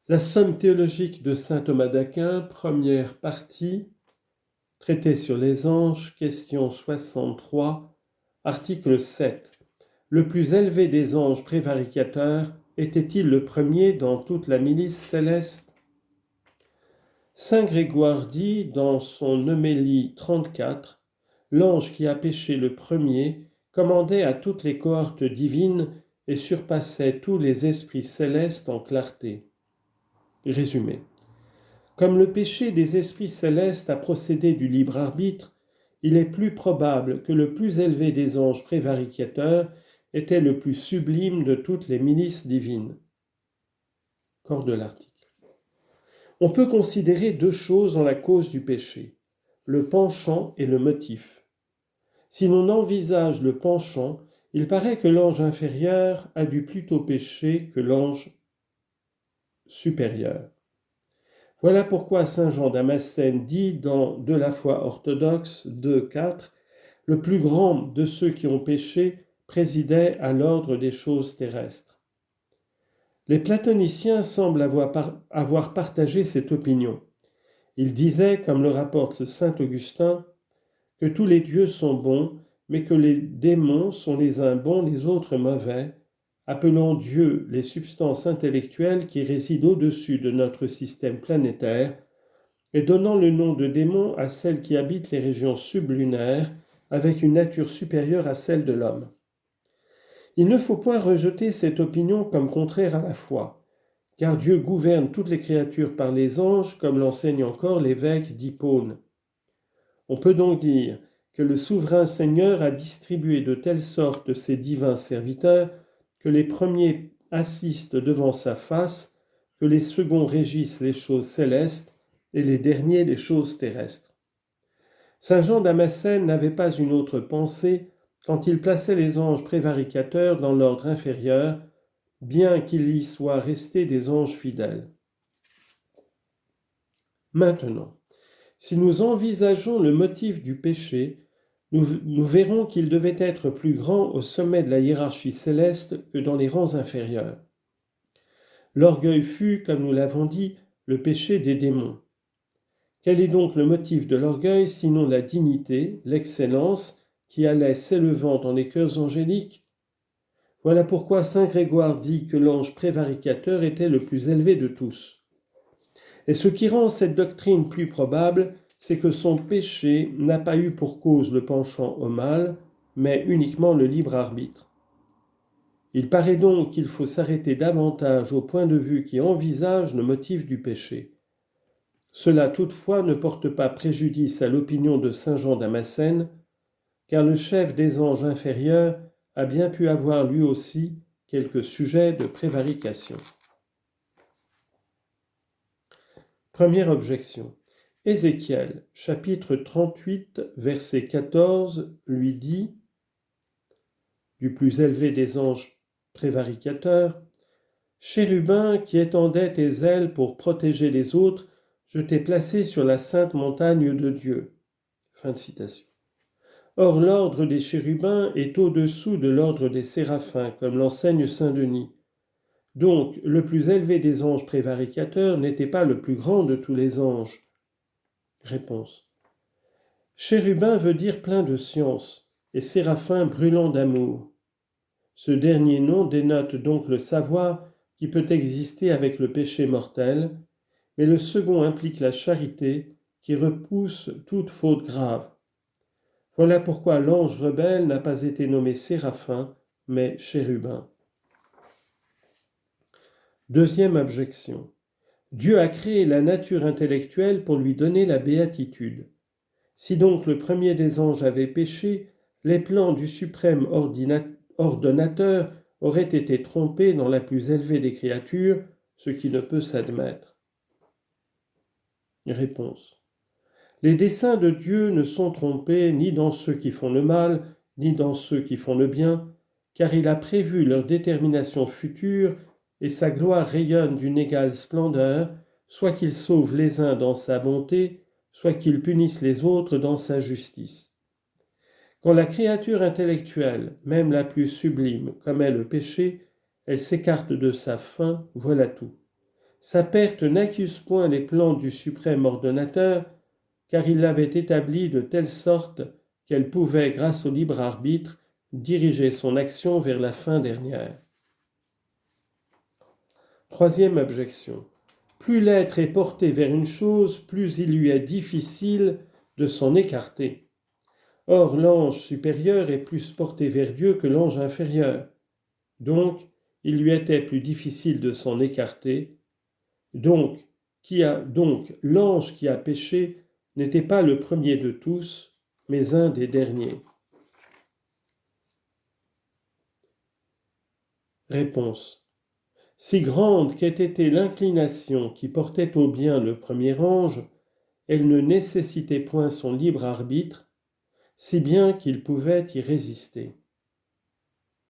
La somme théologique de saint Thomas d'Aquin, première partie, traité sur les anges, question 63, article 7. Le plus élevé des anges prévaricateurs était-il le premier dans toute la milice céleste? Saint Grégoire dit dans son homélie 34, l'ange qui a péché le premier commandait à toutes les cohortes divines et surpassait tous les esprits célestes en clarté. Résumé. Comme le péché des esprits célestes a procédé du libre arbitre, il est plus probable que le plus élevé des anges prévaricateurs était le plus sublime de toutes les milices divines. Corps de l'article. On peut considérer deux choses dans la cause du péché, le penchant et le motif. Si l'on envisage le penchant, il paraît que l'ange inférieur a dû plutôt pécher que l'ange supérieur. Voilà pourquoi saint Jean Damascène dit dans De la foi orthodoxe 2,4 « Le plus grand de ceux qui ont péché présidait à l'ordre des choses terrestres ». Les platoniciens semblent avoir partagé cette opinion. Ils disaient, comme le rapporte saint Augustin, que tous les dieux sont bons, mais que les démons sont les uns bons, les autres mauvais, appelant Dieu les substances intellectuelles qui résident au-dessus de notre système planétaire, et donnant le nom de démons à celles qui habitent les régions sublunaires, avec une nature supérieure à celle de l'homme. Il ne faut point rejeter cette opinion comme contraire à la foi, car Dieu gouverne toutes les créatures par les anges, comme l'enseigne encore l'évêque d'Hippone. On peut donc dire que le souverain Seigneur a distribué de telle sorte ses divins serviteurs que les premiers assistent devant sa face, que les seconds régissent les choses célestes et les derniers les choses terrestres. Saint Jean Damascène n'avait pas une autre pensée quand il plaçait les anges prévaricateurs dans l'ordre inférieur, bien qu'il y soit resté des anges fidèles. Maintenant, si nous envisageons le motif du péché, nous verrons qu'il devait être plus grand au sommet de la hiérarchie céleste que dans les rangs inférieurs. L'orgueil fut, comme nous l'avons dit, le péché des démons. Quel est donc le motif de l'orgueil sinon la dignité, l'excellence qui allait s'élevant dans les cœurs angéliques? Voilà pourquoi saint Grégoire dit que l'ange prévaricateur était le plus élevé de tous. Et ce qui rend cette doctrine plus probable, c'est que son péché n'a pas eu pour cause le penchant au mal, mais uniquement le libre arbitre. Il paraît donc qu'il faut s'arrêter davantage au point de vue qui envisage le motif du péché. Cela toutefois ne porte pas préjudice à l'opinion de saint Jean Damascène, car le chef des anges inférieurs a bien pu avoir lui aussi quelques sujets de prévarication. Première objection. Ézéchiel, chapitre 38, verset 14, lui dit, du plus élevé des anges prévaricateurs, « Chérubin qui étendais tes ailes pour protéger les autres, je t'ai placé sur la sainte montagne de Dieu. » Fin de citation. Or, l'ordre des chérubins est au-dessous de l'ordre des séraphins, comme l'enseigne saint Denis. Donc, le plus élevé des anges prévaricateurs n'était pas le plus grand de tous les anges. Réponse. Chérubin veut dire plein de science, et séraphin brûlant d'amour. Ce dernier nom dénote donc le savoir qui peut exister avec le péché mortel, mais le second implique la charité qui repousse toute faute grave. Voilà pourquoi l'ange rebelle n'a pas été nommé séraphin, mais chérubin. Deuxième objection. Dieu a créé la nature intellectuelle pour lui donner la béatitude. Si donc le premier des anges avait péché, les plans du suprême ordonnateur auraient été trompés dans la plus élevée des créatures, ce qui ne peut s'admettre. Réponse. Les desseins de Dieu ne sont trompés ni dans ceux qui font le mal, ni dans ceux qui font le bien, car il a prévu leur détermination future et sa gloire rayonne d'une égale splendeur, soit qu'il sauve les uns dans sa bonté, soit qu'il punisse les autres dans sa justice. Quand la créature intellectuelle, même la plus sublime, commet le péché, elle s'écarte de sa fin, voilà tout. Sa perte n'accuse point les plans du suprême ordonnateur, car il l'avait établie de telle sorte qu'elle pouvait, grâce au libre arbitre, diriger son action vers la fin dernière. Troisième objection. Plus l'être est porté vers une chose, plus il lui est difficile de s'en écarter. Or, l'ange supérieur est plus porté vers Dieu que l'ange inférieur. Donc, il lui était plus difficile de s'en écarter. Donc, l'ange qui a péché n'était pas le premier de tous, mais un des derniers. Réponse. Si grande qu'ait été l'inclination qui portait au bien le premier ange, elle ne nécessitait point son libre arbitre, si bien qu'il pouvait y résister.